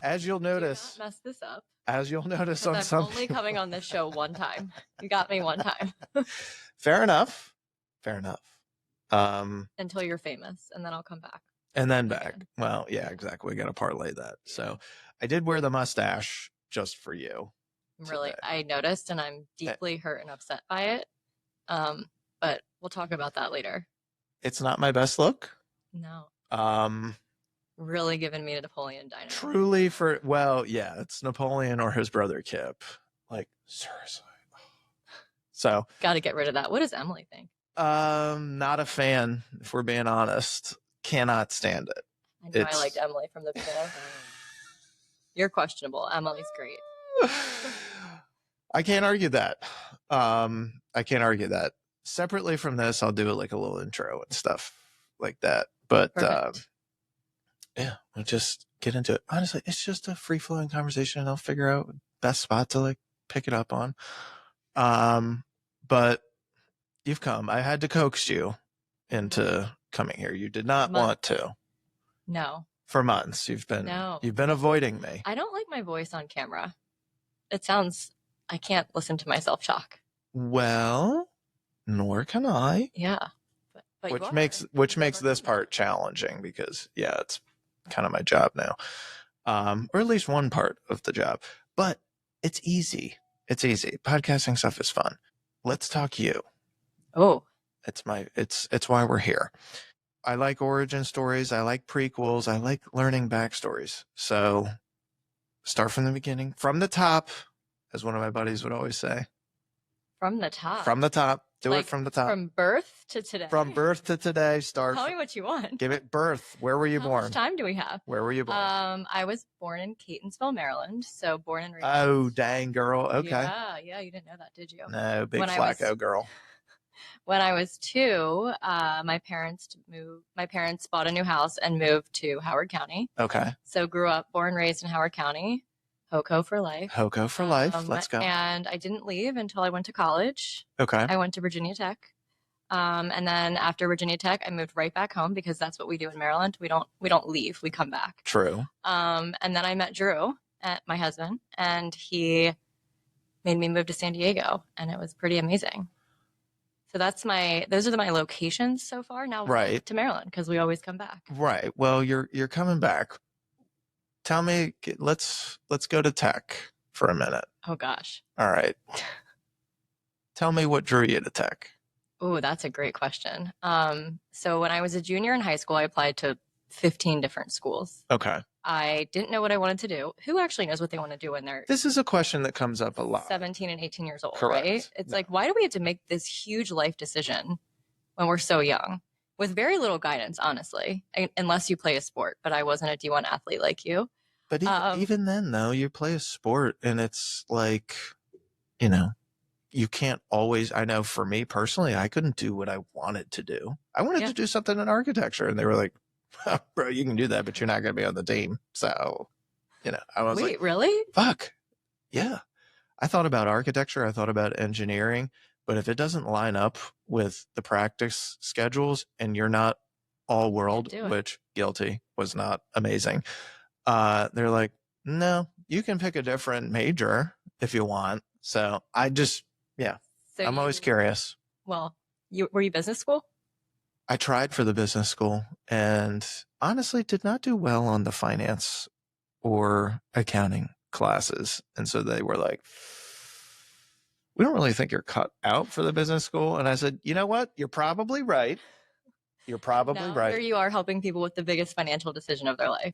As you'll notice, do not mess this up. As you'll notice on some, I'm only coming on this show one time. You got me one time. Fair enough. Until you're famous, and then I'll come back. And then back. Well, yeah, exactly. We got to parlay that. So I did wear the mustache just for you. Really, I noticed, and I'm deeply hurt and upset by it. But we'll talk about that later. It's not my best look. No. Really giving me a Napoleon Dynamite. Truly yeah, it's Napoleon or his brother Kip. Like, seriously. So got to get rid of that. What does Emily think? Not a fan, if we're being honest. Cannot stand it. I know I liked Emily from the beginning. You're questionable. Emily's great. I can't argue that. Separately from this, I'll do like a little intro and stuff like that. But yeah, we'll just get into it. Honestly, it's just a free-flowing conversation, and I'll figure out best spot to like pick it up on. But you've come. I had to coax you into coming here. You did not want to. No. For months, you've been avoiding me. I don't like my voice on camera. I can't listen to myself talk. Well, nor can I. Yeah. But which makes this part challenging because it's kind of my job now. Or at least one part of the job. But it's easy. Podcasting stuff is fun. Let's talk you. Oh. It's why we're here. I like origin stories. I like prequels. I like learning backstories. So start from the beginning, from the top, as one of my buddies would always say. From the top. From the top. Do it from the top. From birth to today. From birth to today. Start. Tell me what you want. Give it birth. Where were you born? How much time do we have? Where were you born? I was born in Catonsville, Maryland. So born and raised. Oh, dang, girl. Okay. Yeah. You didn't know that, did you? No, big Flacco girl. When I was 2, my parents bought a new house and moved to Howard County. Okay. So grew up, born, raised in Howard County. HoCo for life. HoCo for life. Let's go. And I didn't leave until I went to college. Okay. I went to Virginia Tech. And then after Virginia Tech, I moved right back home because that's what we do in Maryland. We don't leave. We come back. True. And then I met Drew, my husband, and he made me move to San Diego, and it was pretty amazing. So those are my locations so far. Now to Maryland because we always come back. Right. Well, you're coming back. Tell me, let's go to tech for a minute. Oh gosh. All right. Tell me what drew you to tech. Oh, that's a great question. So when I was a junior in high school, I applied to 15 different schools. Okay. I didn't know what I wanted to do. Who actually knows what they want to do when they're... This is a question that comes up a lot. 17 and 18 years old, correct. Right? It's like, why do we have to make this huge life decision when we're so young? With very little guidance, honestly, unless you play a sport. But I wasn't a D1 athlete like you. But even then, though, you play a sport and it's like, you can't always... I know for me personally, I couldn't do what I wanted to do. I wanted to do something in architecture and they were like, bro, you can do that, but you're not going to be on the team. So, I was like, really? Fuck. Yeah. I thought about architecture. I thought about engineering, but if it doesn't line up with the practice schedules and you're not all world, which guilty was not amazing. They're like, no, you can pick a different major if you want. So I just, I'm always curious. Well, were you business school? I tried for the business school and honestly did not do well on the finance or accounting classes. And so they were like, we don't really think you're cut out for the business school. And I said, you know what? You're probably right. Right. Here you are helping people with the biggest financial decision of their life.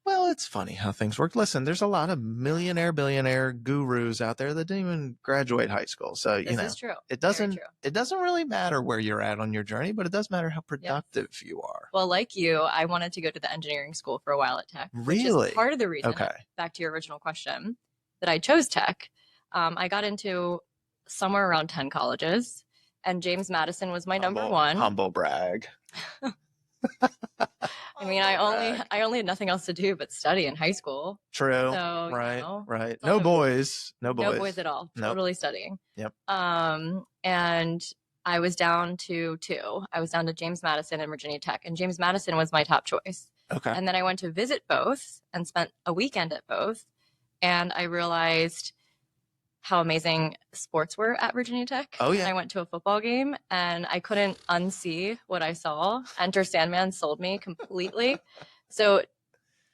Well, it's funny how things work. Listen, there's a lot of millionaire, billionaire gurus out there that didn't even graduate high school. So, this is true. It doesn't really matter where you're at on your journey, but it does matter how productive you are. Well, like you, I wanted to go to the engineering school for a while at Tech. Really? Which is part of the reason, back to your original question, that I chose Tech. I got into somewhere around 10 colleges, and James Madison was my number one. Humble brag. I mean, I only had nothing else to do but study in high school. True. So, right. No boys at all. Nope. Totally studying. Yep. And I was down to 2. I was down to James Madison and Virginia Tech, and James Madison was my top choice. Okay. And then I went to visit both and spent a weekend at both. And I realized how amazing sports were at Virginia Tech. Oh, yeah. And I went to a football game and I couldn't unsee what I saw. Enter Sandman sold me completely. So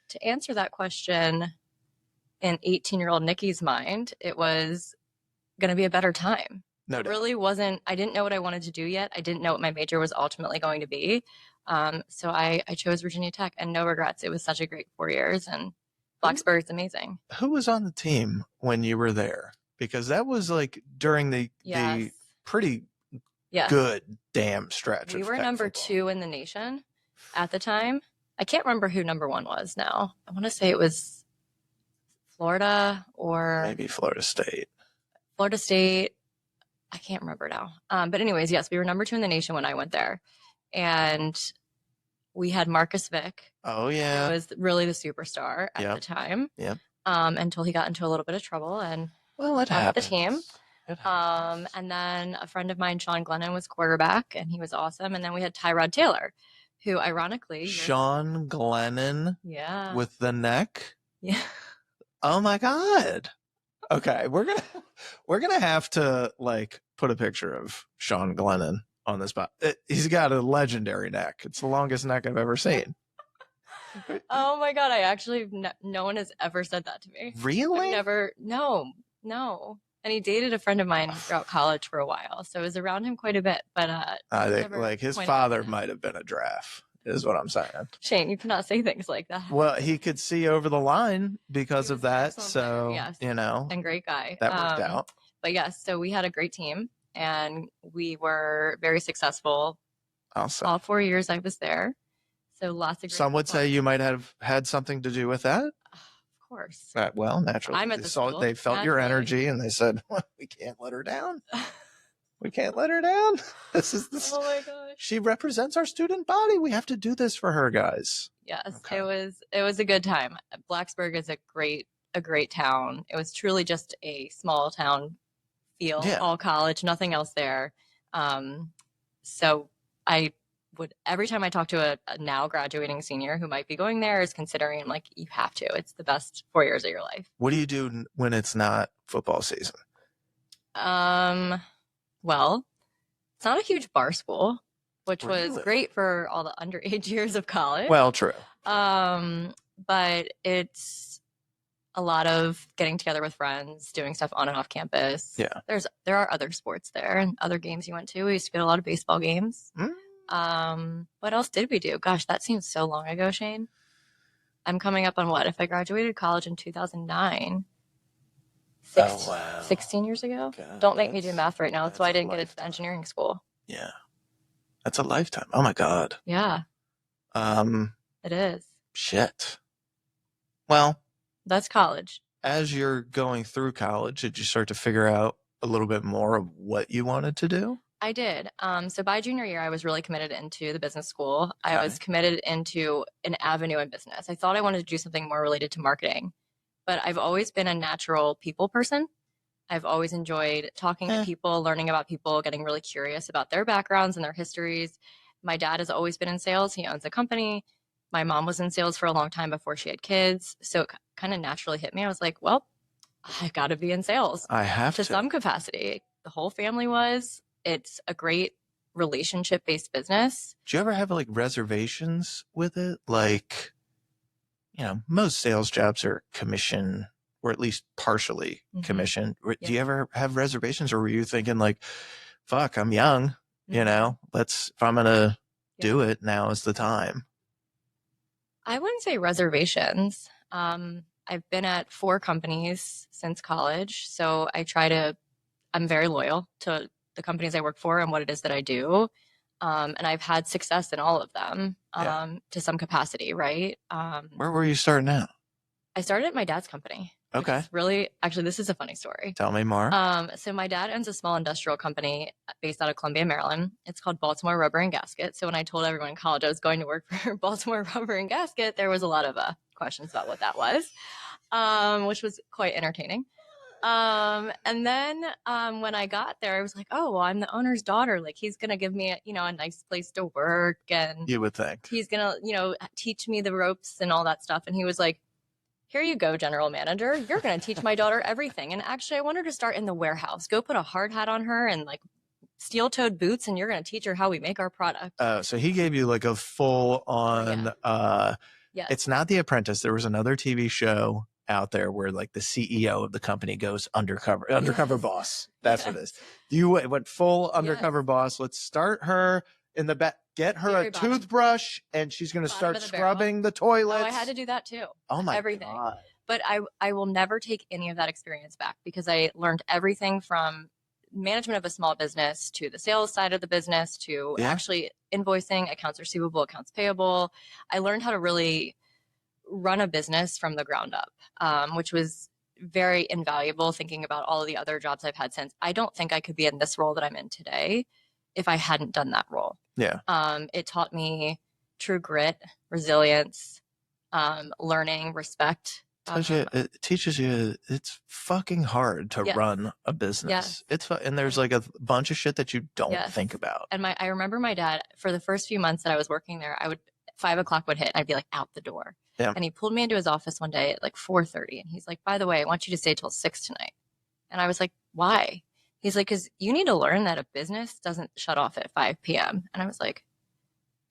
to answer that question, in 18-year-old Nikki's mind, it was going to be a better time. No doubt. It really wasn't. I didn't know what I wanted to do yet. I didn't know what my major was ultimately going to be. So I chose Virginia Tech, and no regrets. It was such a great 4 years, and Blacksburg is amazing. Who was on the team when you were there? Because that was like during the pretty good damn stretch. We were number 2 in the nation at the time. I can't remember who number 1 was now. I want to say it was Florida or maybe Florida State. Florida State. I can't remember now. But anyways, yes, we were number 2 in the nation when I went there. And we had Marcus Vick. Oh, yeah. Who was really the superstar at the time. Yeah. Until he got into a little bit of trouble and it happened. The team. And then a friend of mine, Sean Glennon, was quarterback, and he was awesome. And then we had Tyrod Taylor, who ironically Sean Glennon. Yeah. With the neck. Yeah. Oh my God. Okay, we're gonna have to like put a picture of Sean Glennon on this spot. He's got a legendary neck. It's the longest neck I've ever seen. Oh my God! I actually no one has ever said that to me. Really? I've never. No. And he dated a friend of mine throughout college for a while, so I was around him quite a bit. But I think like his father might have been a draft. Is what I'm saying. Shane, you cannot say things like that. Well, he could see over the line because of that. So, yes. And great guy. That worked out. But yes, so we had a great team and we were very successful. Awesome. All 4 years I was there. So lots of great Some would say you might have had something to do with that. Of course. Well, naturally. I'm at the school. They felt your energy and they said, well, we can't let her down. We can't let her down. This is this. Oh my gosh. She represents our student body. We have to do this for her, guys. Yes, okay. It was a good time. Blacksburg is a great town. It was truly just a small town feel, all college, nothing else there. So I would, every time I talk to a now graduating senior who might be going there, is considering, I'm like, you have to. It's the best 4 years of your life. What do you do when it's not football season? Well, it's not a huge bar school, which was great for all the underage years of college. Well, true. But it's a lot of getting together with friends, doing stuff on and off campus. Yeah. There are other sports there and other games you went to. We used to go to a lot of baseball games. What else did we do? Gosh, that seems so long ago, Shane. I'm coming up on what? If I graduated college in 2009. 16 years ago? God, don't make me do math right now. That's why I didn't get into engineering school. Yeah. That's a lifetime. Oh my God. Yeah. It is. Shit. Well. That's college. As you're going through college, did you start to figure out a little bit more of what you wanted to do? I did. So by junior year, I was really committed into the business school. I was committed into an avenue in business. I thought I wanted to do something more related to marketing. But I've always been a natural people person. I've always enjoyed talking to people, learning about people, getting really curious about their backgrounds and their histories. My dad has always been in sales. He owns a company. My mom was in sales for a long time before she had kids. So it kind of naturally hit me. I was like, well, I got to be in sales. I have to. some capacity. The whole family was. It's a great relationship-based business. Do you ever have like reservations with it? Like, most sales jobs are commission or at least partially commission. Do you ever have reservations, or were you thinking like, fuck, I'm young, if I'm going to do it, now is the time? I wouldn't say reservations. I've been at 4 companies since college. So I'm very loyal to the companies I work for and what it is that I do. And I've had success in all of them to some capacity, right? Where were you starting out? I started at my dad's company. Okay. Actually, this is a funny story. Tell me more. So my dad owns a small industrial company based out of Columbia, Maryland. It's called Baltimore Rubber and Gasket. So when I told everyone in college I was going to work for Baltimore Rubber and Gasket, there was a lot of questions about what that was, which was quite entertaining. And then when I got there, I was like, oh, well, I'm the owner's daughter. Like, he's gonna give me a nice place to work, and You would think he's gonna teach me the ropes and all that stuff. And he was like, here you go, general manager. You're gonna teach my daughter everything. And actually, I want her to start in the warehouse. Go put a hard hat on her and like steel-toed boots, and you're gonna teach her how we make our product. So he gave you like a full on. Yes. It's not The Apprentice. There was another TV show out there where like the CEO of the company goes undercover boss. That's what it is. You went full undercover boss. Let's start her in the back, get her a toothbrush, and she's going to start scrubbing the toilets. Oh, I had to do that too. Oh my everything. God. But I will never take any of that experience back, because I learned everything from management of a small business to the sales side of the business to actually invoicing, accounts receivable, accounts payable. I learned how to really run a business from the ground up, which was very invaluable, thinking about all of the other jobs I've had since. I don't think I could be in this role that I'm in today if I hadn't done that role. Yeah. It taught me true grit, resilience, learning, respect. It teaches you it's fucking hard to run a business. And there's like a bunch of shit that you don't think about. And I remember my dad, for the first few months that I was working there, 5 o'clock would hit, I'd be like out the door. Yeah. And he pulled me into his office one day at like 4:30, and he's like, by the way, I want you to stay till 6 tonight. And I was like, why? He's like, because you need to learn that a business doesn't shut off at 5 p.m. And I was like,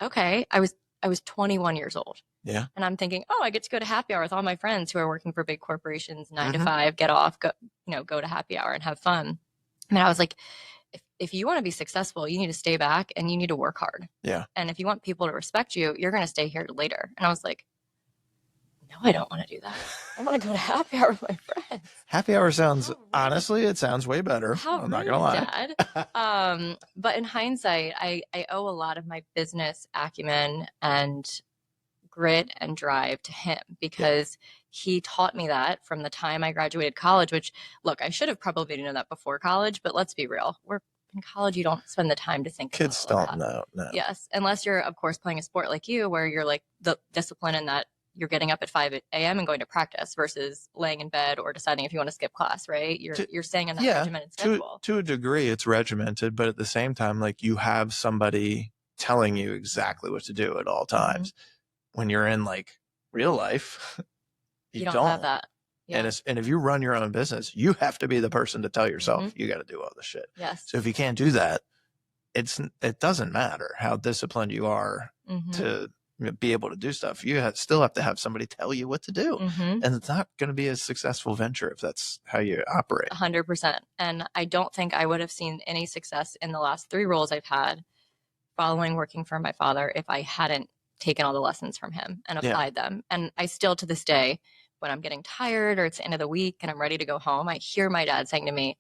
okay. I was 21 years old. Yeah. And I'm thinking, oh, I get to go to happy hour with all my friends who are working for big corporations, 9 to 5, get off, go to happy hour and have fun. And I was like, if you want to be successful, you need to stay back and you need to work hard. Yeah. And if you want people to respect you, you're going to stay here later. And I was like, no, I don't want to do that. I want to go to happy hour with my friends. Happy hour sounds, honestly, it sounds way better. I'm not going to lie. Dad. But in hindsight, I owe a lot of my business acumen and grit and drive to him, because he taught me that from the time I graduated college, which, look, I should have probably known that before college, but let's be real. We're in college, you don't spend the time to think about kids don't know. No. Yes. Unless you're, of course, playing a sport like you, where you're like the discipline in that you're getting up at 5 a.m. and going to practice versus laying in bed or deciding if you want to skip class, right? You're staying on that regimented schedule. To a degree, it's regimented, but at the same time, like, you have somebody telling you exactly what to do at all times. When you're in like real life, you don't have that. Yeah. And if you run your own business, you have to be the person to tell yourself you got to do all the shit. Yes. So if you can't do that, it doesn't matter how disciplined you are to be able to do stuff. You still have to have somebody tell you what to do. And it's not going to be a successful venture if that's how you operate. 100%. And I don't think I would have seen any success in the last 3 roles I've had following working for my father if I hadn't taken all the lessons from him and applied them. And I still, to this day, when I'm getting tired or it's the end of the week and I'm ready to go home, I hear my dad saying to me,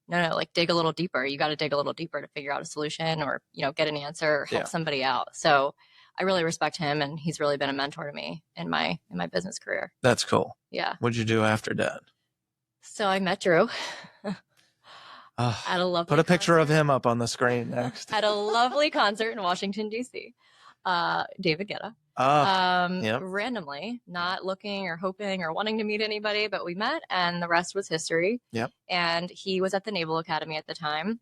no, like, dig a little deeper. You got to dig a little deeper to figure out a solution or, get an answer or help somebody out. So I really respect him, and he's really been a mentor to me in my business career. That's cool. Yeah. What'd you do after Dad? So I met Drew. At a lovely Put a picture of him up on the screen next. At a lovely concert in Washington, D.C. David Guetta. Randomly, not looking or hoping or wanting to meet anybody, but we met, and the rest was history. Yep. And he was at the Naval Academy at the time.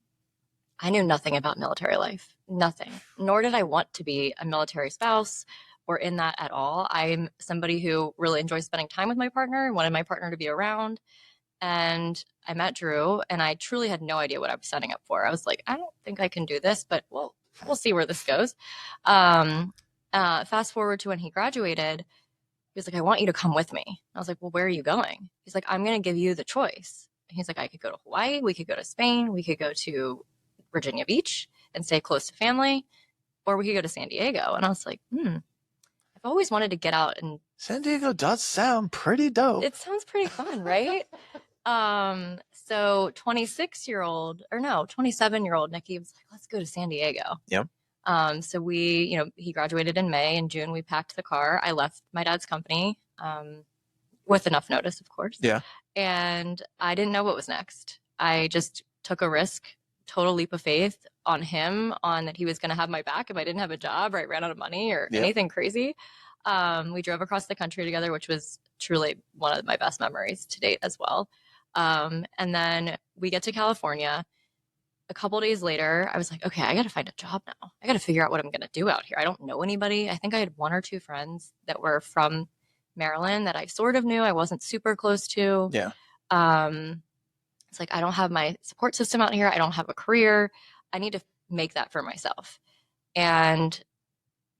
I knew nothing about military life, nothing, nor did I want to be a military spouse or in that at all. I'm somebody who really enjoys spending time with my partner and wanted my partner to be around. And I met Drew, and I truly had no idea what I was signing up for. I was like, I don't think I can do this, but we'll see where this goes. Fast forward to when he graduated, he was like, I want you to come with me. I was like, well, where are you going? He's like, I'm going to give you the choice. And he's like, I could go to Hawaii. We could go to Spain. We could go to Virginia Beach and stay close to family, or we could go to San Diego. And I was like, I've always wanted to get out. And San Diego does sound pretty dope. It sounds pretty fun, right? So 27-year-old Nikki was like, let's go to San Diego. Yep. So we, he graduated in May. In June, we packed the car. I left my dad's company, with enough notice, of course. Yeah. And I didn't know what was next. I just took a risk, total leap of faith on him, on that he was going to have my back if I didn't have a job or I ran out of money or anything crazy. We drove across the country together, which was truly one of my best memories to date as well. And then we get to California. A couple days later, I was like, okay, I got to find a job now. I got to figure out what I'm going to do out here. I don't know anybody. I think I had 1 or 2 friends that were from Maryland that I sort of knew. I wasn't super close to. Yeah. It's like, I don't have my support system out here. I don't have a career. I need to make that for myself. And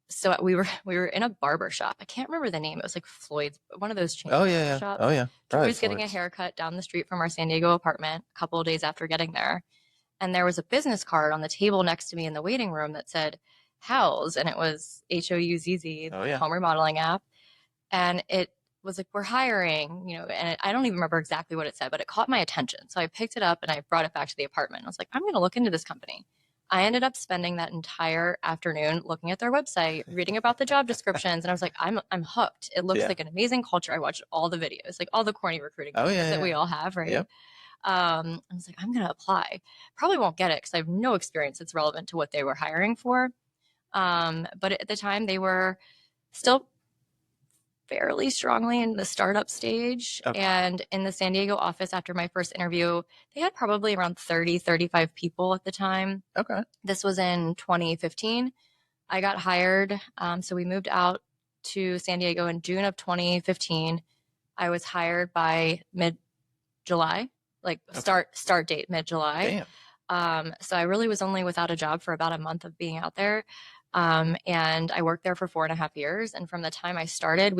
so we were in a barbershop. I can't remember the name. It was like Floyd's, one of those chain shops. Oh yeah. Troy was getting a haircut down the street from our San Diego apartment a couple of days after getting there. And there was a business card on the table next to me in the waiting room that said Houzz, and it was Houzz, home remodeling app. And it was like, we're hiring, you know, and I don't even remember exactly what it said, but it caught my attention. So I picked it up and I brought it back to the apartment. I was like, I'm going to look into this company. I ended up spending that entire afternoon looking at their website, reading about the job descriptions, and I was like, I'm hooked. It looks like an amazing culture. I watched all the videos, like all the corny recruiting videos that we all have, right? Yep. I was like, I'm going to apply. Probably won't get it because I have no experience that's relevant to what they were hiring for. But at the time, they were still fairly strongly in the startup stage. Okay. And in the San Diego office after my first interview, they had probably around 30, 35 people at the time. Okay. This was in 2015. I got hired. So we moved out to San Diego in June of 2015. I was hired by mid-July, like start date mid-July. Damn. So I really was only without a job for about a month of being out there. And I worked there for 4.5 years. And from the time I started,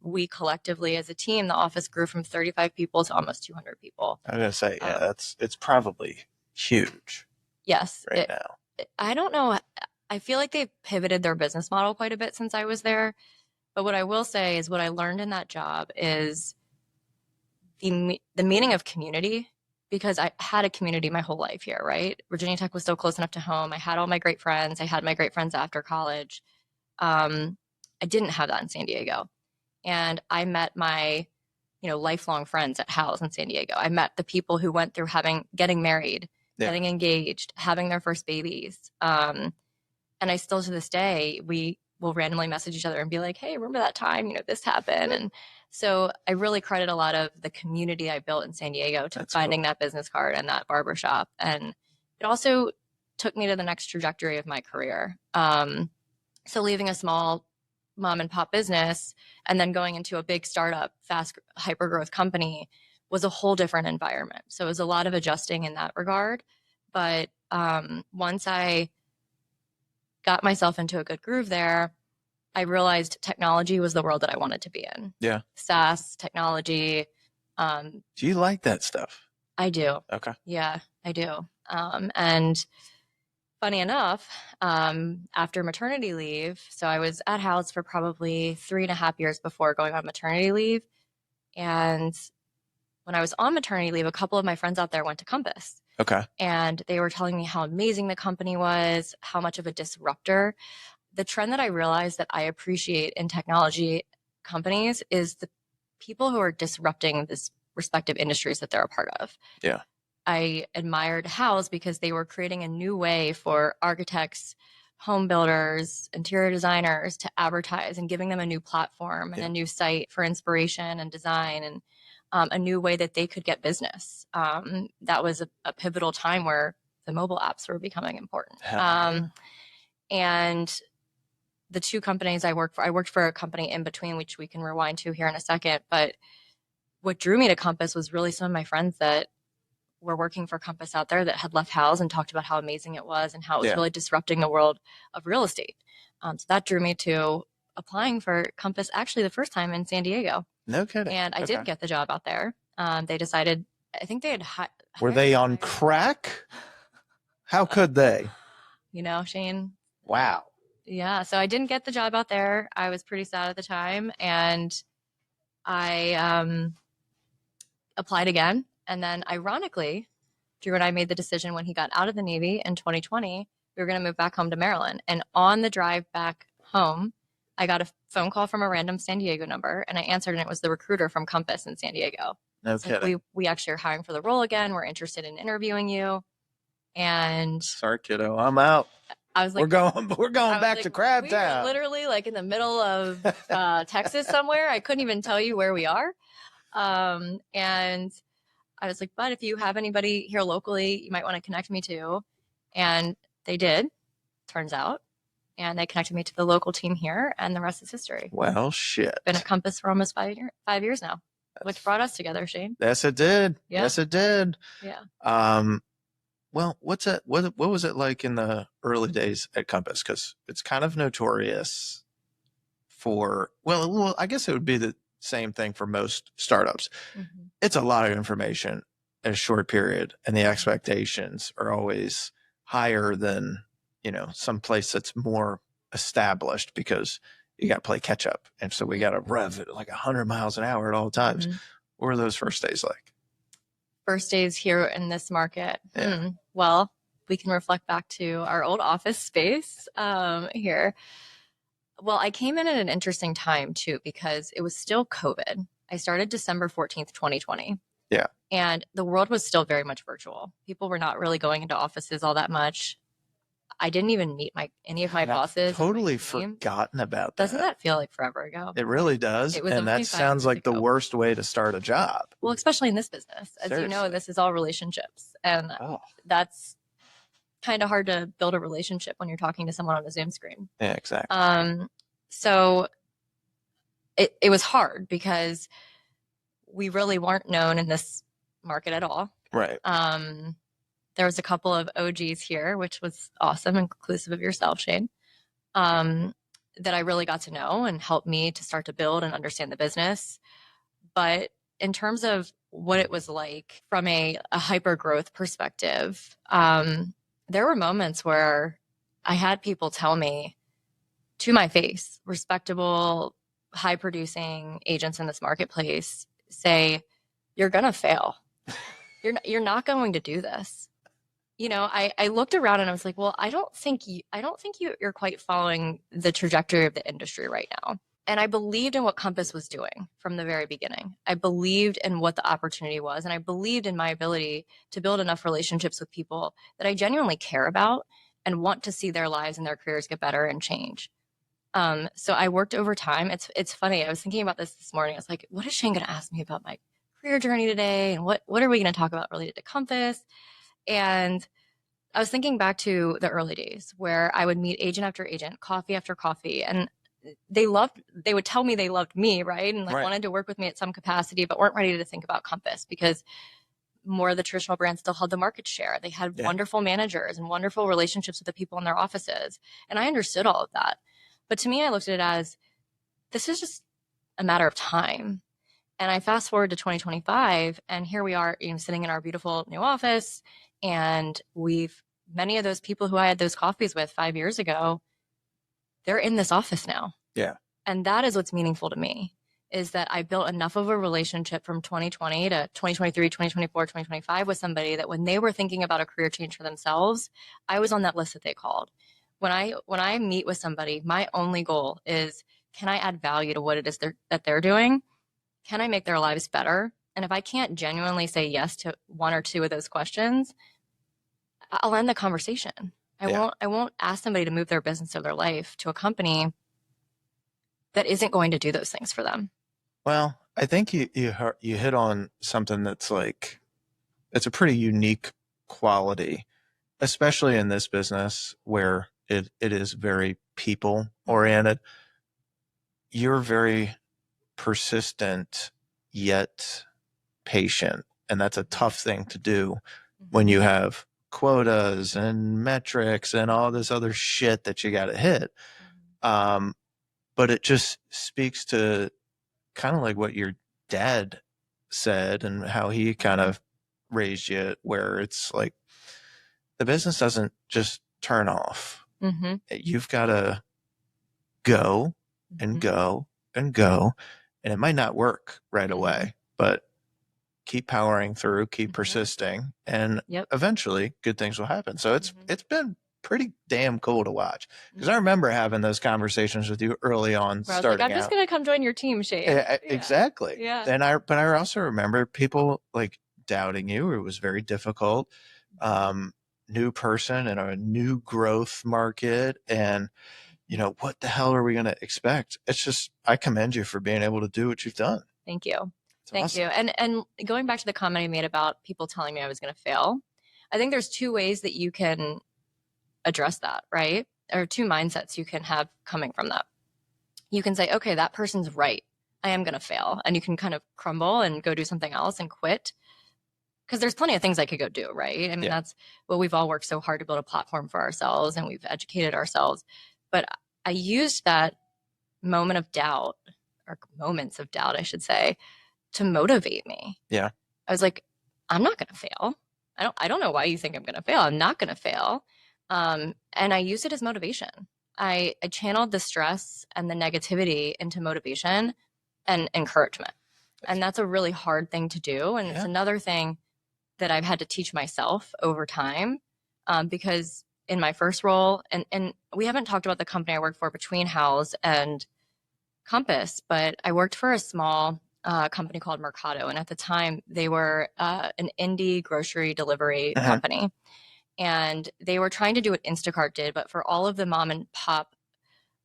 we collectively as a team, the office grew from 35 people to almost 200 people. I was going to say, it's probably huge. Yes. Now. I don't know. I feel like they've pivoted their business model quite a bit since I was there. But what I will say is what I learned in that job is the meaning of community, because I had a community my whole life here, right? Virginia Tech was so close enough to home. I had all my great friends. I had my great friends after college. I didn't have that in San Diego. And I met my, lifelong friends at Houzz in San Diego. I met the people who went through getting married, getting engaged, having their first babies. And I still, to this day, we will randomly message each other and be like, hey, remember that time, this happened? And so I really credit a lot of the community I built in San Diego to finding that business card and that barbershop. And it also took me to the next trajectory of my career. So leaving a small mom and pop business and then going into a big startup, fast hyper growth company was a whole different environment. So it was a lot of adjusting in that regard. But once I got myself into a good groove there, I realized technology was the world that I wanted to be in. Yeah. SaaS, technology. Do you like that stuff? I do. Okay. Yeah, I do. And funny enough, after maternity leave, so I was at Houzz for probably 3.5 years before going on maternity leave. And when I was on maternity leave, a couple of my friends out there went to Compass. Okay. And they were telling me how amazing the company was, how much of a disruptor. The trend that I realized that I appreciate in technology companies is the people who are disrupting this respective industries that they're a part of. Yeah. I admired Houzz because they were creating a new way for architects, home builders, interior designers to advertise and giving them a new platform and a new site for inspiration and design and a new way that they could get business. That was a pivotal time where the mobile apps were becoming important. And the two companies I worked for a company in between, which we can rewind to here in a second. But what drew me to Compass was really some of my friends that were working for Compass out there that had left Houzz and talked about how amazing it was and how it was really disrupting the world of real estate. So that drew me to applying for Compass actually the first time in San Diego. No kidding. And I did get the job out there. They decided, I think they had Were they on crack? How could they? Shane. Wow. Yeah. So I didn't get the job out there. I was pretty sad at the time. And I applied again. And then ironically, Drew and I made the decision when he got out of the Navy in 2020, we were going to move back home to Maryland. And on the drive back home, I got a phone call from a random San Diego number, and I answered, and it was the recruiter from Compass in San Diego. No kidding. Like, we actually are hiring for the role again. We're interested in interviewing you. And sorry, kiddo, I'm out. I was like, we're going back to Crab Town. Literally like in the middle of Texas somewhere. I couldn't even tell you where we are. And I was like, but if you have anybody here locally, you might want to connect me to. And they did, turns out. And they connected me to the local team here, and the rest is history. Well, shit. Been at Compass for almost 5 years now, which brought us together, Shane. Yes, it did. Yeah. Yes, it did. Yeah. Well, what was it like in the early days at Compass? Because it's kind of notorious for, well, I guess it would be the same thing for most startups. Mm-hmm. It's a lot of information in a short period, and the expectations are always higher than, some place that's more established, because you got to play catch up. And so we got to rev it like 100 miles an hour at all times. Mm-hmm. What were those first days like? First days here in this market. Yeah. Well, we can reflect back to our old office space here. Well, I came in at an interesting time too, because it was still COVID. I started December 14th, 2020. Yeah. And the world was still very much virtual. People were not really going into offices all that much. I didn't even meet any of my bosses. Totally forgotten about that. Doesn't that feel like forever ago? It really does. And that sounds like the worst way to start a job. Well, especially in this business. As you know, this is all relationships. And that's kind of hard to build a relationship when you're talking to someone on a Zoom screen. Yeah, exactly. So it was hard because we really weren't known in this market at all. Right. There was a couple of OGs here, which was awesome, inclusive of yourself, Shane, that I really got to know and helped me to start to build and understand the business. But in terms of what it was like from a hyper growth perspective, there were moments where I had people tell me to my face, respectable, high producing agents in this marketplace, say, "You're going to fail. You're not going to do this." I looked around and I was like, well, I don't think you're quite following the trajectory of the industry right now. And I believed in what Compass was doing from the very beginning. I believed in what the opportunity was. And I believed in my ability to build enough relationships with people that I genuinely care about and want to see their lives and their careers get better and change. So I worked overtime. It's funny. I was thinking about this morning. I was like, what is Shane going to ask me about my career journey today? And what are we going to talk about related to Compass? And I was thinking back to the early days where I would meet agent after agent, coffee after coffee, and they would tell me they loved me, right? And wanted to work with me at some capacity, but weren't ready to think about Compass because more of the traditional brands still held the market share. They had wonderful managers and wonderful relationships with the people in their offices. And I understood all of that. But to me, I looked at it as, this is just a matter of time. And I fast forward to 2025, and here we are, sitting in our beautiful new office. And many of those people who I had those coffees with 5 years ago, they're in this office now. Yeah. And that is what's meaningful to me, is that I built enough of a relationship from 2020 to 2023, 2024, 2025 with somebody that when they were thinking about a career change for themselves, I was on that list that they called. When I meet with somebody, my only goal is, can I add value to what it is that they're doing? Can I make their lives better? And if I can't genuinely say yes to one or two of those questions, I'll end the conversation. I won't ask somebody to move their business or their life to a company that isn't going to do those things for them. Well, I think you hit on something that's like, it's a pretty unique quality, especially in this business where it is very people oriented. You're very persistent yet patient, and that's a tough thing to do when you have quotas and metrics and all this other shit that you got to hit. But it just speaks to kind of like what your dad said and how he kind of raised you, where it's like the business doesn't just turn off. Mm-hmm. You've got to go and go and go, and it might not work right away, but keep powering through, keep persisting, and eventually good things will happen. So it's been pretty damn cool to watch, because I remember having those conversations with you early on. Where I was like, I'm just going to come join your team, Shane. Exactly. Yeah. But I also remember people like doubting you. It was very difficult. New person in a new growth market, and what the hell are we going to expect? It's just, I commend you for being able to do what you've done. Thank you. Thank awesome. you. And going back to the comment I made about people telling me I was going to fail, I think there's two ways that you can address that, right? Or two mindsets you can have coming from that. You can say, okay, that person's right. I am going to fail. And you can kind of crumble and go do something else and quit. Because there's plenty of things I could go do, right? I mean, that's what we've all worked so hard to build a platform for ourselves and we've educated ourselves. But I used that moment of doubt, or moments of doubt, I should say, to motivate me. Yeah. I was like, I'm not going to fail. I don't know why you think I'm going to fail. I'm not going to fail. And I used it as motivation. I channeled the stress and the negativity into motivation and encouragement. And that's a really hard thing to do. And it's another thing that I've had to teach myself over time, because in my first role, and we haven't talked about the company I worked for between House and Compass, but I worked for a small company called Mercado. And at the time, they were an indie grocery delivery company. And they were trying to do what Instacart did, but for all of the mom and pop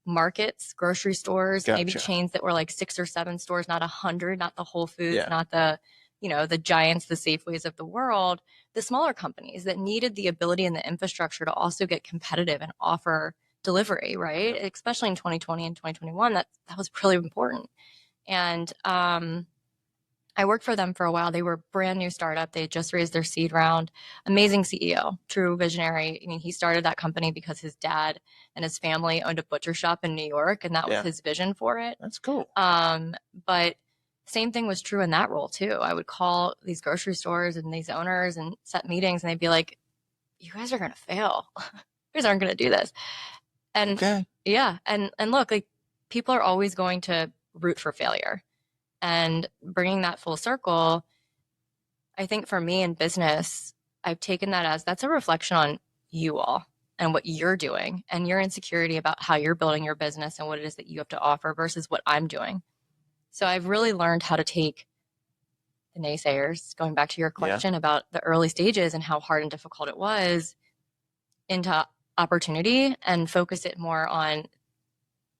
markets, grocery stores, maybe chains that were like 6 or 7 stores, not 100, not the Whole Foods, not the, the Giants, the Safeways of the world, the smaller companies that needed the ability and the infrastructure to also get competitive and offer delivery, right? Especially in 2020 and 2021, that was really important. And I worked for them for a while. They were a brand new startup. They had just raised their seed round. Amazing CEO, true visionary. I mean, he started that company because his dad and his family owned a butcher shop in New York, and that was his vision for it. That's cool. But same thing was true in that role too. I would call these grocery stores and these owners and set meetings, and they'd be like, "You guys are going to fail. You guys aren't going to do this." And and look, like, people are always going to root for failure. And bringing that full circle, I think for me in business, I've taken that as that's a reflection on you all and what you're doing and your insecurity about how you're building your business and what it is that you have to offer versus what I'm doing. So I've really learned how to take the naysayers, going back to your question about the early stages and how hard and difficult it was, into opportunity and focus it more on,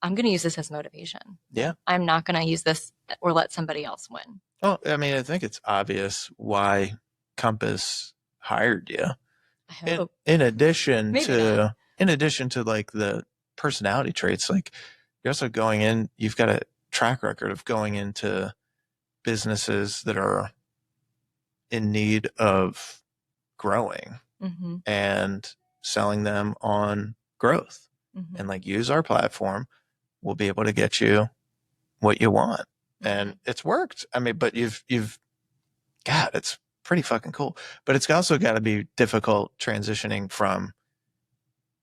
I'm going to use this as motivation. Yeah. I'm not going to use this or let somebody else win. Well, I mean, I think it's obvious why Compass hired you. I hope. In addition to like the personality traits, like you're also going in, you've got a track record of going into businesses that are in need of growing and selling them on growth. And like, use our platform. We'll be able to get you what you want. And it's worked. I mean, but you've God, it's pretty fucking cool. But it's also got to be difficult transitioning from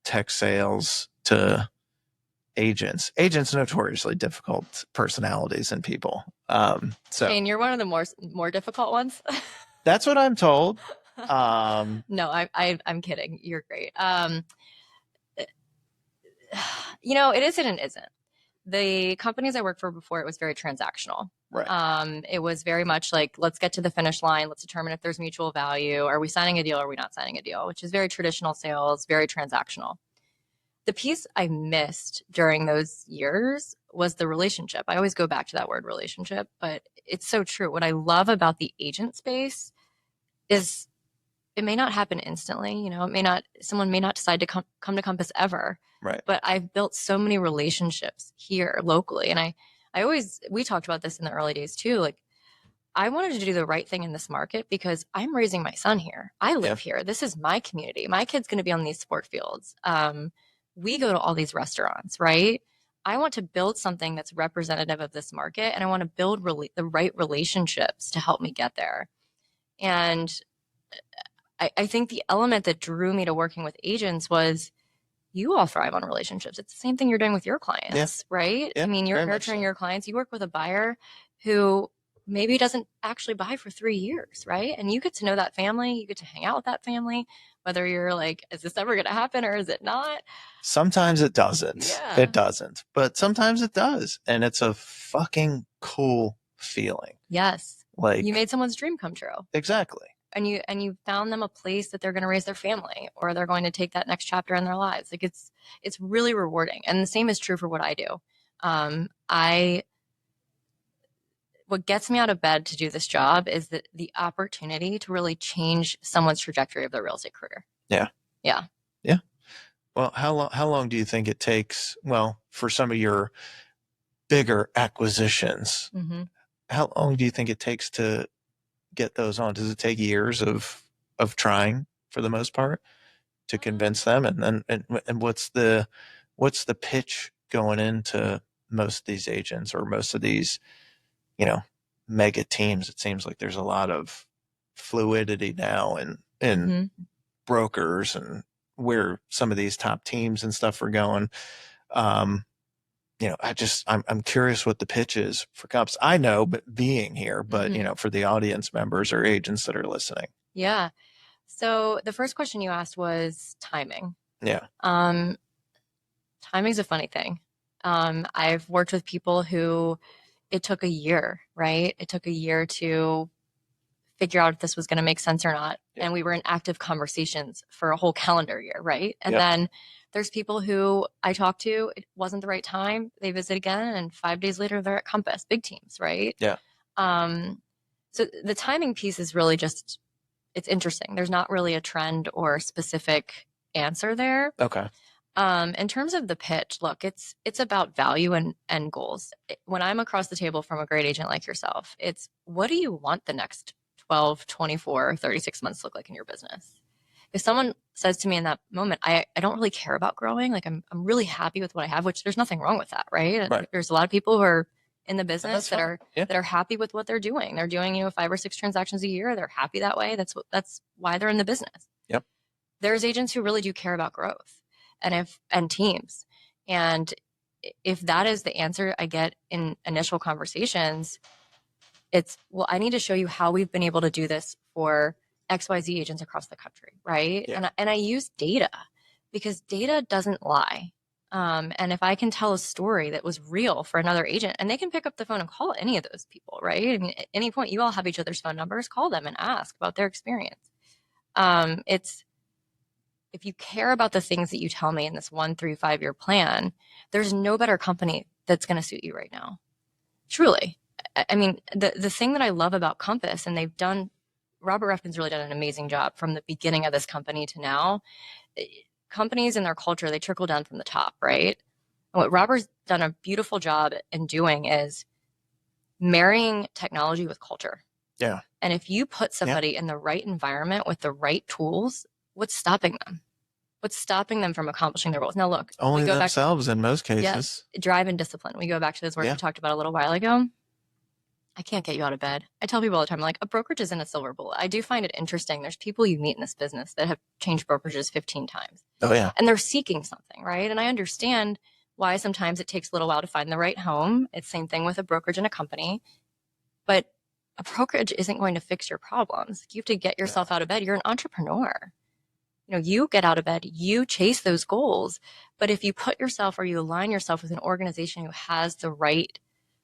tech sales to agents. Agents notoriously difficult personalities and people. So, and you're one of the more difficult ones. That's what I'm told. No, I'm kidding. You're great. It isn't and isn't. The companies I worked for before, it was very transactional. Right. It was very much like, let's get to the finish line. Let's determine if there's mutual value. Are we signing a deal? Or are we not signing a deal? Which is very traditional sales, very transactional. The piece I missed during those years was the relationship. I always go back to that word relationship, but it's so true. What I love about the agent space is it may not happen instantly. Someone may not decide to come to Compass ever. Right. But I've built so many relationships here locally. And we talked about this in the early days too. Like, I wanted to do the right thing in this market because I'm raising my son here. I live here. This is my community. My kid's going to be on these sport fields. We go to all these restaurants, right? I want to build something that's representative of this market, and I want to build the right relationships to help me get there. And I think the element that drew me to working with agents was, you all thrive on relationships. It's the same thing you're doing with your clients, right? I mean, you're nurturing your clients. You work with a buyer who maybe doesn't actually buy for 3 years, right? And you get to know that family. You get to hang out with that family, whether you're like, is this ever going to happen or is it not? Sometimes it doesn't. Yeah. It doesn't. But sometimes it does. And it's a fucking cool feeling. Yes. Like, you made someone's dream come true. Exactly. And you found them a place that they're going to raise their family, or they're going to take that next chapter in their lives. Like, it's really when the same is true for what I do. When what gets me out of bed to do this job is the opportunity to really change someone's trajectory of their real estate career. Yeah. Yeah. Yeah. Well, how long do you think it takes, well, for some of your bigger acquisitions, how long do you think it takes to get those on? Does it take years of trying for the most part to convince them? And what's the pitch going into most of these agents or most of these, mega teams? It seems like there's a lot of fluidity now in brokers and where some of these top teams and stuff are going. I'm curious what the pitch is for comps. I know, but being here, but for the audience members or agents that are listening. Yeah. So the first question you asked was timing. Yeah. Timing's a funny thing. I've worked with people who it took a year, right? It took a year to figure out if this was going to make sense or not. Yep. And we were in active conversations for a whole calendar year, right? And then there's people who I talked to, it wasn't the right time. They visit again, and 5 days later, they're at Compass, big teams, right? Yeah. So the timing piece is really just, it's interesting. There's not really a trend or specific answer there. Okay. In terms of the pitch, look, it's about value and goals. When I'm across the table from a great agent like yourself, it's what do you want the next 12, 24, 36 months look like in your business? If someone says to me in that moment, I don't really care about growing, like I'm really happy with what I have, which there's nothing wrong with that, right? There's a lot of people who are in the business that are happy with what they're doing. They're doing, 5 or 6 transactions a year. They're happy that way. That's why they're in the business. Yep. There's agents who really do care about growth and teams. And if that is the answer I get in initial conversations, it's, well, I need to show you how we've been able to do this for XYZ agents across the country, right? Yeah. And I use data because data doesn't lie. And if I can tell a story that was real for another agent, and they can pick up the phone and call any of those people, right? I mean, at any point, you all have each other's phone numbers, call them and ask about their experience. If you care about the things that you tell me in this 1, 3, 5 year plan, there's no better company that's going to suit you right now. Truly. I mean, the thing that I love about Compass, and Robert Refkin's really done an amazing job from the beginning of this company to now. Companies and their culture, they trickle down from the top, right? And what Robert's done a beautiful job in doing is marrying technology with culture. Yeah. And if you put somebody in the right environment with the right tools, what's stopping them? What's stopping them from accomplishing their goals? Now, look. Only themselves in most cases. Yes, drive and discipline. We go back to those words we talked about a little while ago. I can't get you out of bed. I tell people all the time, like, a brokerage isn't a silver bullet. I do find it interesting. There's people you meet in this business that have changed brokerages 15 times. Oh, yeah. And they're seeking something, right? And I understand why sometimes it takes a little while to find the right home. It's the same thing with a brokerage and a company. But a brokerage isn't going to fix your problems. You have to get yourself out of bed. You're an entrepreneur. You get out of bed, you chase those goals. But if you put yourself or you align yourself with an organization who has the right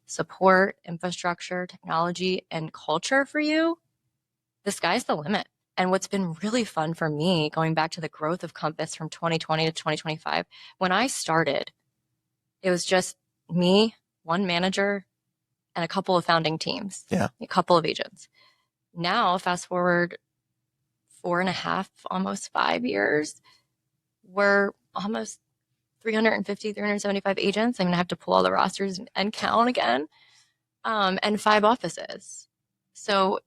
support, infrastructure, technology, and culture for you, the sky's the limit. And what's been really fun for me, going back to the growth of Compass from 2020 to 2025, when I started, it was just me, one manager, and a couple of founding teams, a couple of agents. Now, fast forward 4.5, almost 5 years, we're almost 350, 375 agents. I'm going to have to pull all the rosters and count again, and 5 offices. So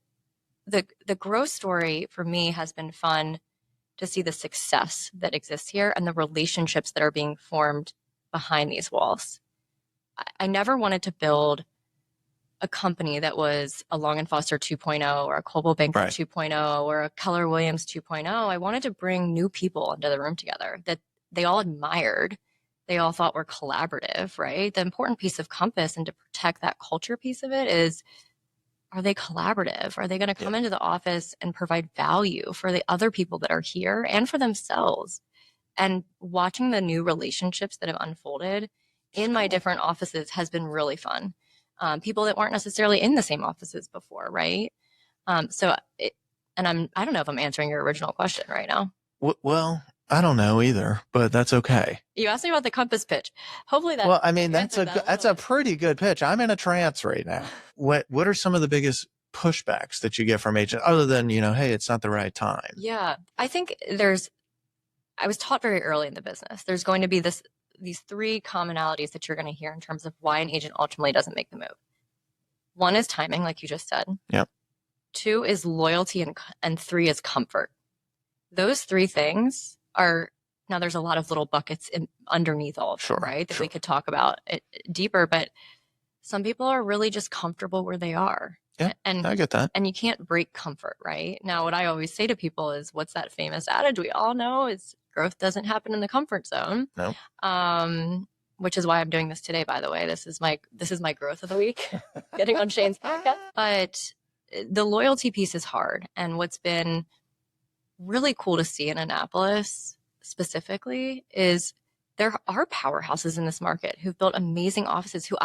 the growth story for me has been fun to see the success that exists here and the relationships that are being formed behind these walls. I never wanted to build a company that was a Long & Foster 2.0 or a Coldwell Banker 2.0 or a Keller Williams 2.0. I wanted to bring new people into the room together that they all admired. They all thought were collaborative, right? The important piece of Compass and to protect that culture piece of it is, are they collaborative? Are they going to come into the office and provide value for the other people that are here and for themselves? And watching the new relationships that have unfolded in my different offices has been really fun. People that weren't necessarily in the same offices before, right? I don't know if I'm answering your original question right now. Well, I don't know either, but that's okay. You asked me about the compass pitch. Hopefully that. Well, I mean, that's a pretty good pitch. I'm in a trance right now. What are some of the biggest pushbacks that you get from agents other than, hey, it's not the right time? Yeah. I think I was taught very early in the business, there's going to be these three commonalities that you're going to hear in terms of why an agent ultimately doesn't make the move. One is timing, like you just said. Yep. 2 is loyalty, and 3 is comfort. Those 3 things are, now there's a lot of little buckets underneath all of them, right? That we could talk about it deeper, but some people are really just comfortable where they are. Yeah, and I get that. And you can't break comfort, right? Now, what I always say to people is, what's that famous adage we all know is growth doesn't happen in the comfort zone. No. Which is why I'm doing this today, by the way. This is my growth of the week, getting on Shane's podcast. But the loyalty piece is hard. And what's been really cool to see in Annapolis specifically is there are powerhouses in this market who've built amazing offices who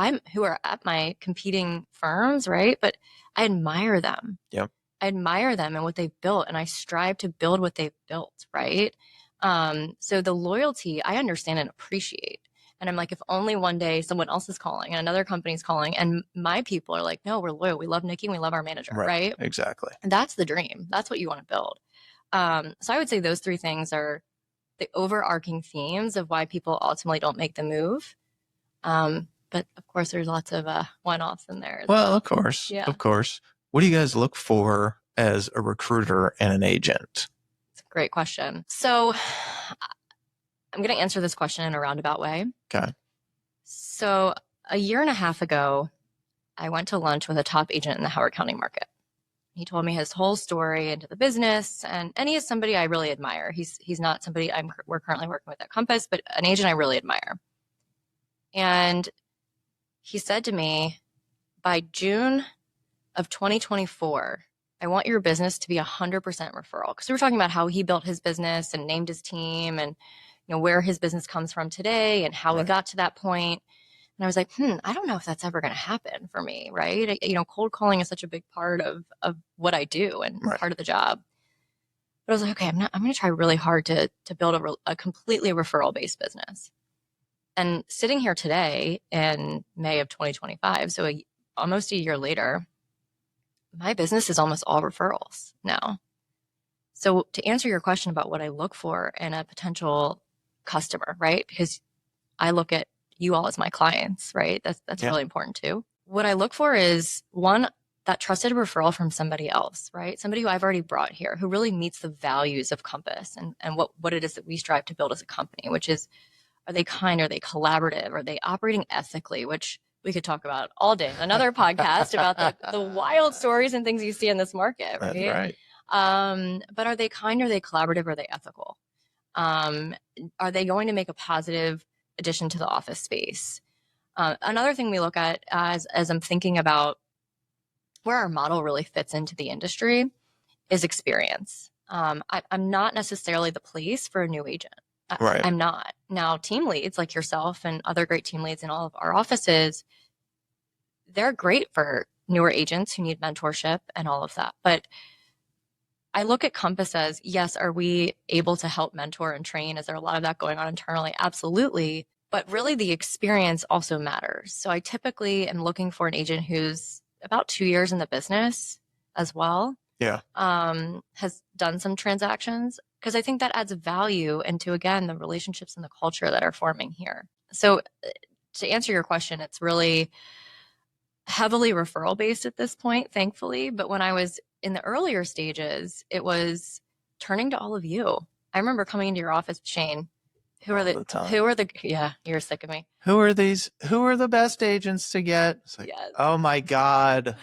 are at my competing firms, right? But I admire them. Yep. I admire them and what they've built, and I strive to build what they've built, right? So the loyalty, I understand and appreciate. And I'm like, if only one day someone else is calling and another company's calling and my people are like, no, we're loyal. We love Nikki and we love our manager, right? Exactly. And that's the dream. That's what you want to build. So I would say those 3 things are the overarching themes of why people ultimately don't make the move. But of course, there's lots of one-offs in there. Well, of course. Yeah. Of course. What do you guys look for as a recruiter and an agent? It's a great question. So I'm going to answer this question in a roundabout way. Okay. So a year and a half ago, I went to lunch with a top agent in the Howard County market. He told me his whole story into the business, and he is somebody I really admire. He's not somebody we're currently working with at Compass, but an agent I really admire. And he said to me, by June of 2024, I want your business to be 100% referral. Because we were talking about how he built his business and named his team and where his business comes from today and how we got to that point. And I was like, I don't know if that's ever going to happen for me, right? Cold calling is such a big part of what I do and part of the job. But I was like, okay, I'm going to try really hard to build a completely referral-based business. And sitting here today in May of 2025, so almost a year later, my business is almost all referrals now. So to answer your question about what I look for in a potential customer, right? Because I look at you all as my clients, right? That's really important too. What I look for is, one, that trusted referral from somebody else, right? Somebody who I've already brought here, who really meets the values of Compass and what it is that we strive to build as a company, which is, are they kind? Are they collaborative? Are they operating ethically? Which we could talk about all day. Another podcast about the wild stories and things you see in this market, right? That's right. But are they kind? Are they collaborative? Are they ethical? Are they going to make a positive addition to the office space? Another thing we look at as I'm thinking about where our model really fits into the industry is experience. I'm not necessarily the place for a new agent. I'm not. Now, team leads like yourself and other great team leads in all of our offices, they're great for newer agents who need mentorship and all of that. But I look at Compass as, yes, are we able to help mentor and train? Is there a lot of that going on internally? Absolutely. But really the experience also matters. So I typically am looking for an agent who's about 2 years in the business as well. Yeah. Has done some transactions, because I think that adds value into, again, the relationships and the culture that are forming here. So to answer your question, it's really heavily referral based at this point, thankfully. But when I was in the earlier stages, it was turning to all of you. I remember coming into your office, Shane. Yeah, you're sick of me. Who are these? Who are the best agents to get? It's like, yes. Oh my God,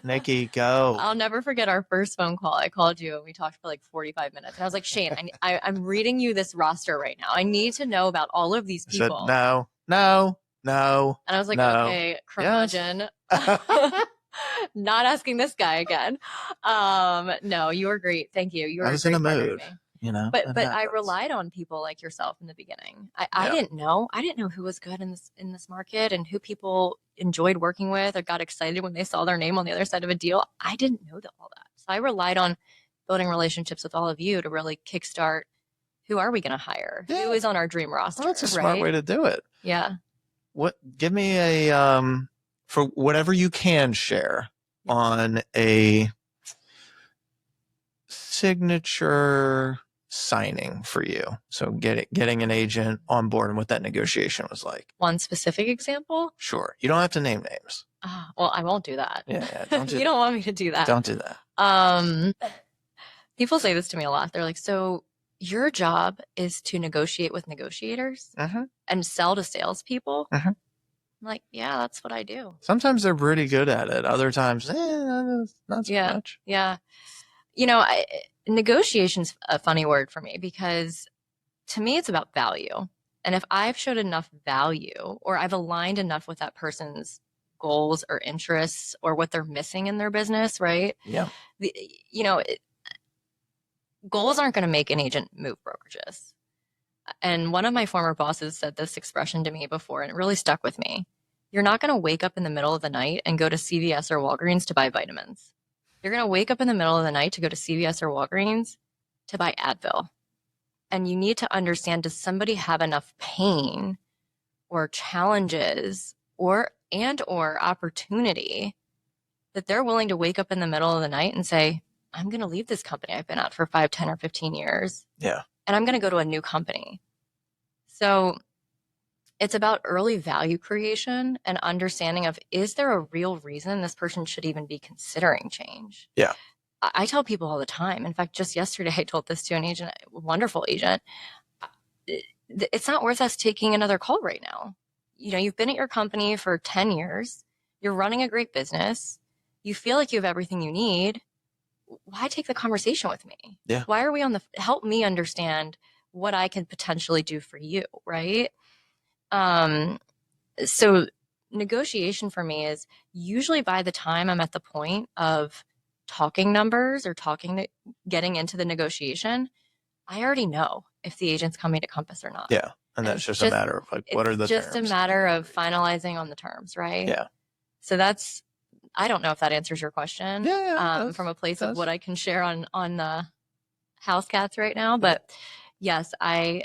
Nikki, go. I'll never forget our first phone call. I called you and we talked for like 45 minutes. And I was like, Shane, I'm reading you this roster right now. I need to know about all of these people. I said, no. And I was like, okay, curmudgeon. Yes. Not asking this guy again. No, you were great. Thank you. I was in a mood. But I relied on people like yourself in the beginning. I didn't know who was good in this market and who people enjoyed working with or got excited when they saw their name on the other side of a deal. I didn't know all that. So I relied on building relationships with all of you to really kickstart Who are we going to hire? Yeah. Who is on our dream roster? Well, that's a smart way to do it. Yeah. Give me a, for whatever you can share on a signature signing for you. So getting an agent on board and what that negotiation was like. One specific example? Sure. You don't have to name names. Well, I won't do that. Yeah, don't do You don't want me to do that. Don't do that. People say this to me a lot. They're like, so your job is to negotiate with negotiators and sell to salespeople? I'm like, yeah, that's what I do. Sometimes they're pretty good at it. Other times, not so much. Yeah. You know, negotiation's a funny word for me because to me, it's about value. And if I've showed enough value or I've aligned enough with that person's goals or interests or what they're missing in their business, right? Yeah. Goals aren't going to make an agent move brokerages. And one of my former bosses said this expression to me before, and it really stuck with me. You're not going to wake up in the middle of the night and go to CVS or Walgreens to buy vitamins. You're going to wake up in the middle of the night to go to CVS or Walgreens to buy Advil. And you need to understand, does somebody have enough pain or challenges or opportunity that they're willing to wake up in the middle of the night and say, I'm going to leave this company I've been at for 5, 10, or 15 years. Yeah. And I'm going to go to a new company. So it's about early value creation and understanding of, is there a real reason this person should even be considering change? Yeah. I tell people all the time. In fact, just yesterday, I told this to an agent, a wonderful agent. It's not worth us taking another call right now. You know, you've been at your company for 10 years. You're running a great business. You feel like you have everything you need. Why take the conversation with me? Yeah. Why are we help me understand what I can potentially do for you, right? So negotiation for me is usually by the time I'm at the point of talking numbers or getting into the negotiation, I already know if the agent's coming to Compass or not. Yeah. And that's just a matter of like, what are the terms? It's just a matter of finalizing on the terms, right? Yeah. So I don't know if that answers your question. Yeah. From a place of what I can share on the house cats right now. But yes, I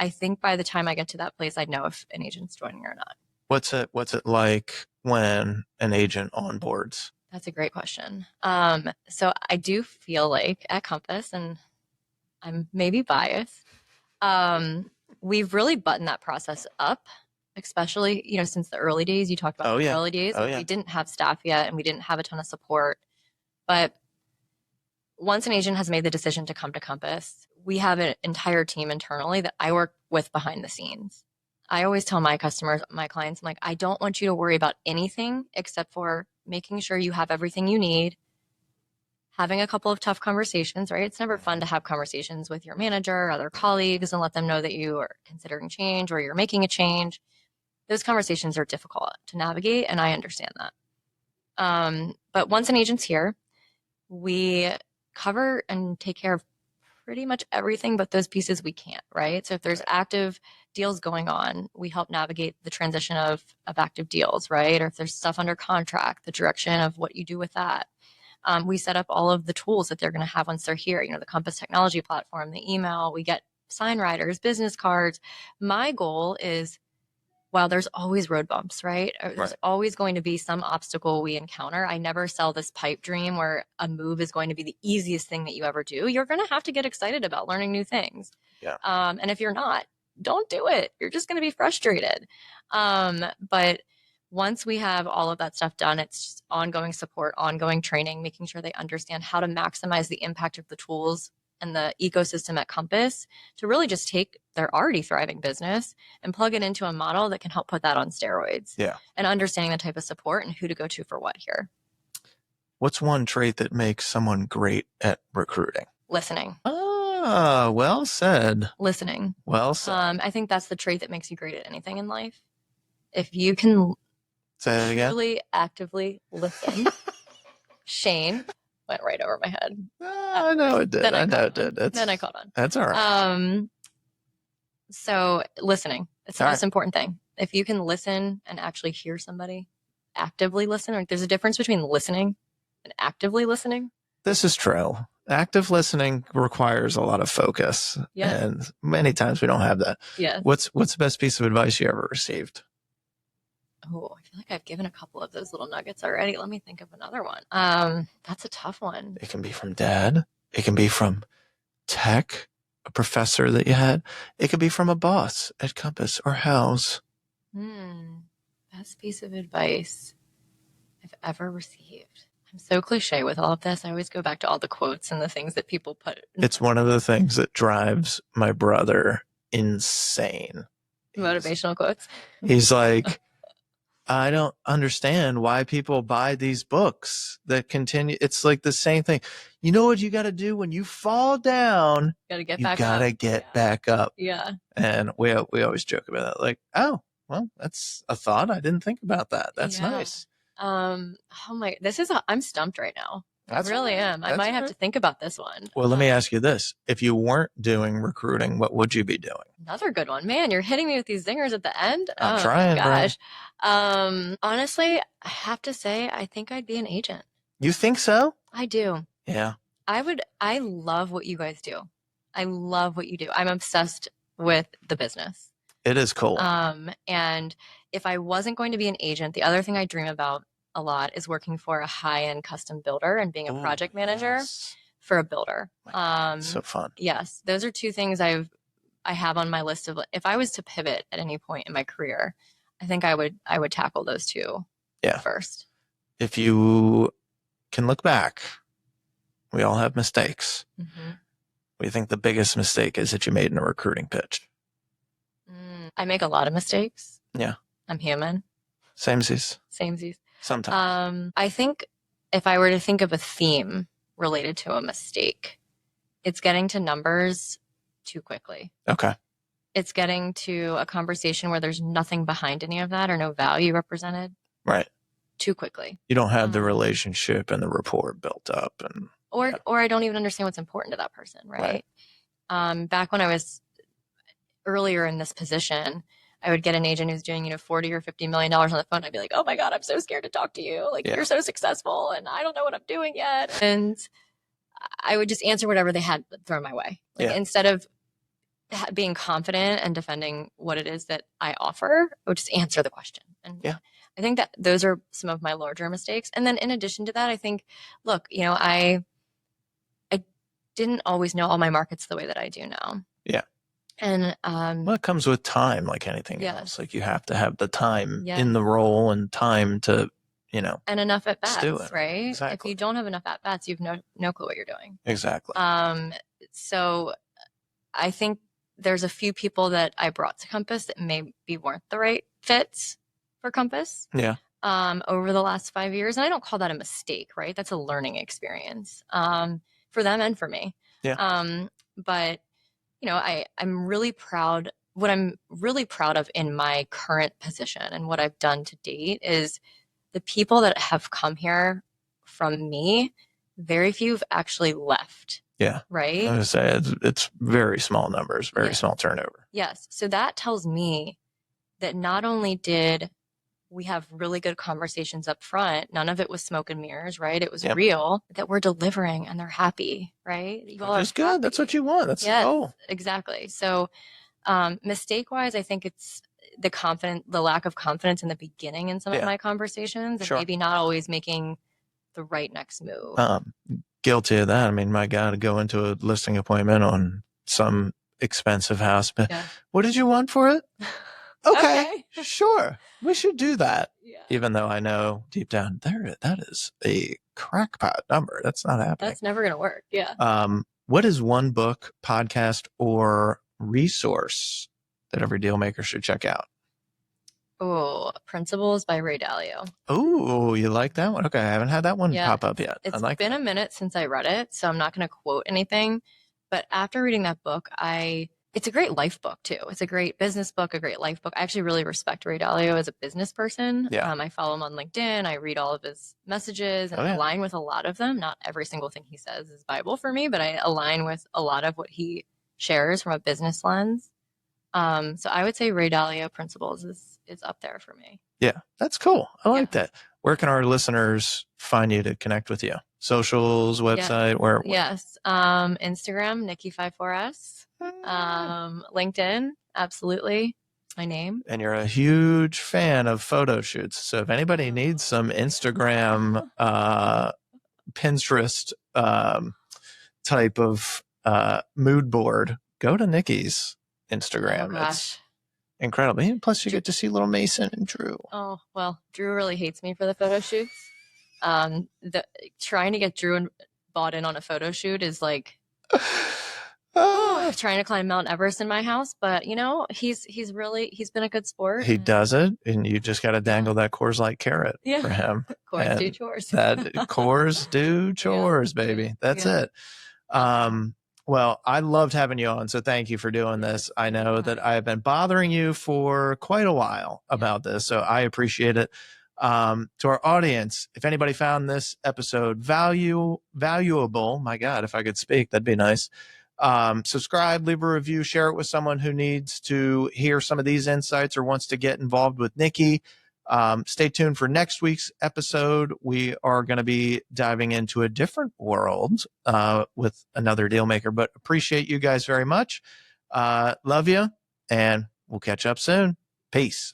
think by the time I get to that place, I know if an agent's joining or not. What's it like when an agent onboards? That's a great question. So I do feel like at Compass, and I'm maybe biased, we've really buttoned that process up, especially, since the early days. You talked about the early days. We didn't have staff yet and we didn't have a ton of support. But once an agent has made the decision to come to Compass, we have an entire team internally that I work with behind the scenes. I always tell my customers, my clients, I'm like, I don't want you to worry about anything except for making sure you have everything you need, having a couple of tough conversations, right? It's never fun to have conversations with your manager or other colleagues and let them know that you are considering change or you're making a change. Those conversations are difficult to navigate, and I understand that. But once an agent's here, we cover and take care of pretty much everything but those pieces we can't, right? So if there's active deals going on, we help navigate the transition of active deals, right? Or if there's stuff under contract, the direction of what you do with that. We set up all of the tools that they're going to have once they're here, the Compass technology platform, the email, we get sign riders, business cards. My goal is, while there's always road bumps, right? There's always going to be some obstacle we encounter. I never sell this pipe dream where a move is going to be the easiest thing that you ever do. You're going to have to get excited about learning new things. Yeah. And if you're not, don't do it. You're just going to be frustrated. But once we have all of that stuff done, it's just ongoing support, ongoing training, making sure they understand how to maximize the impact of the tools and the ecosystem at Compass to really just take their already thriving business and plug it into a model that can help put that on steroids. Yeah. And understanding the type of support and who to go to for what here. What's one trait that makes someone great at recruiting? Listening. Ah, well said. Listening. Well said. I think that's the trait that makes you great at anything in life. If you can say that again, really actively listen. Shane went right over my head. I know it did. Then I caught on. That's all right. So listening, it's the most important thing. If you can listen and actually hear somebody, actively listen, there's a difference between listening and actively listening. This is true. active listening requires a lot of focus. Yes. And many times we don't have that. Yes. What's the best piece of advice you ever received? Oh, I feel like I've given a couple of those little nuggets already. Let me think of another one. That's a tough one. It can be from dad. It can be from tech, a professor that you had. It could be from a boss at Compass or House. Best piece of advice I've ever received. I'm so cliche with all of this. I always go back to all the quotes and the things that people put. It's one of the things that drives my brother insane. Motivational quotes. He's like, I don't understand why people buy these books that continue. It's like the same thing. You know what you got to do when you fall down? You got to get back up. Yeah. And we always joke about that. Like, oh, well, that's a thought. I didn't think about that. That's nice. I'm stumped right now. I really am. I might have to think about this one. Well, let me ask you this. If you weren't doing recruiting, what would you be doing? Another good one. Man, you're hitting me with these zingers at the end. I'm trying, gosh. Honestly, I have to say, I think I'd be an agent. You think so? I do. Yeah. I love what you guys do. I love what you do. I'm obsessed with the business. It is cool. And if I wasn't going to be an agent, the other thing I dream about a lot is working for a high-end custom builder and being a project manager for a builder. So fun. Yes. Those are two things I have on my list of, if I was to pivot at any point in my career, I think I would tackle those two first. If you can look back, we all have mistakes. Mm-hmm. What do you think the biggest mistake is that you made in a recruiting pitch? I make a lot of mistakes. Yeah. I'm human. Samesies. Sometimes. I think if I were to think of a theme related to a mistake, it's getting to numbers too quickly. Okay. It's getting to a conversation where there's nothing behind any of that or no value represented. Right. Too quickly. You don't have the relationship and the rapport built up, and or I don't even understand what's important to that person, right? Back when I was earlier in this position, I would get an agent who's doing, $40 or $50 million on the phone. I'd be like, oh my God, I'm so scared to talk to you. Like, you're so successful and I don't know what I'm doing yet. And I would just answer whatever they had thrown my way. Instead of being confident and defending what it is that I offer, I would just answer the question. And I think that those are some of my larger mistakes. And then in addition to that, I think, look, I didn't always know all my markets the way that I do now. Yeah. And it comes with time, like anything else. Like, you have to have the time in the role and time to, and enough at bats, do it. Right? Exactly. If you don't have enough at bats, you've no clue what you're doing. Exactly. So I think there's a few people that I brought to Compass that maybe weren't the right fits for Compass. Yeah. Over the last 5 years, and I don't call that a mistake, right? That's a learning experience for them and for me. Yeah. But I'm really proud. What I'm really proud of in my current position and what I've done to date is the people that have come here from me. Very few have actually left. Yeah. Right. I was going to say it's very small numbers, very small turnover. Yes. So that tells me that not only did we have really good conversations up front, none of it was smoke and mirrors, right? It was real, that we're delivering and they're happy, right? That's good. That's what you want. That's the goal. Exactly. So mistake wise, I think it's the lack of confidence in the beginning in some of my conversations, and maybe not always making the right next move. Guilty of that. I mean, my God, to go into a listing appointment on some expensive house. But what did you want for it? Okay, sure. We should do that. Yeah. Even though I know deep down that is a crackpot number. That's not happening. That's never going to work. Yeah. What is one book, podcast, or resource that every Dealmaker should check out? Oh, Principles by Ray Dalio. Oh, you like that one? Okay, I haven't had that one pop up yet. It's been a minute since I read it, so I'm not going to quote anything. But after reading that book, it's a great life book too. It's a great business book, a great life book. I actually really respect Ray Dalio as a business person. Yeah. I follow him on LinkedIn. I read all of his messages and align with a lot of them. Not every single thing he says is Bible for me, but I align with a lot of what he shares from a business lens. So I would say Ray Dalio Principles is up there for me. Yeah, that's cool. I like that. Where can our listeners find you to connect with you? socials, website, where? Yes. Instagram, Nikki54S. LinkedIn, absolutely. My name. And you're a huge fan of photo shoots. So if anybody needs some Instagram, Pinterest type of mood board, go to Nikki's Instagram. Oh, gosh. It's incredible. And plus, you get to see little Mason and Drew. Oh, well, Drew really hates me for the photo shoots. Trying to get Drew bought in on a photo shoot is like trying to climb Mount Everest in my house. But you know, he's been a good sport. He does it, and you just got to dangle that Coors Light carrot for him. Coors do chores. Coors do chores, baby. That's it. Well, I loved having you on, so thank you for doing this. I know that I have been bothering you for quite a while about this, so I appreciate it. To our audience, if anybody found this episode valuable, my God, if I could speak, that'd be nice. Subscribe, leave a review, share it with someone who needs to hear some of these insights or wants to get involved with Nikki. Stay tuned for next week's episode. We are going to be diving into a different world with another Dealmaker, but appreciate you guys very much. Love you, and we'll catch up soon. Peace.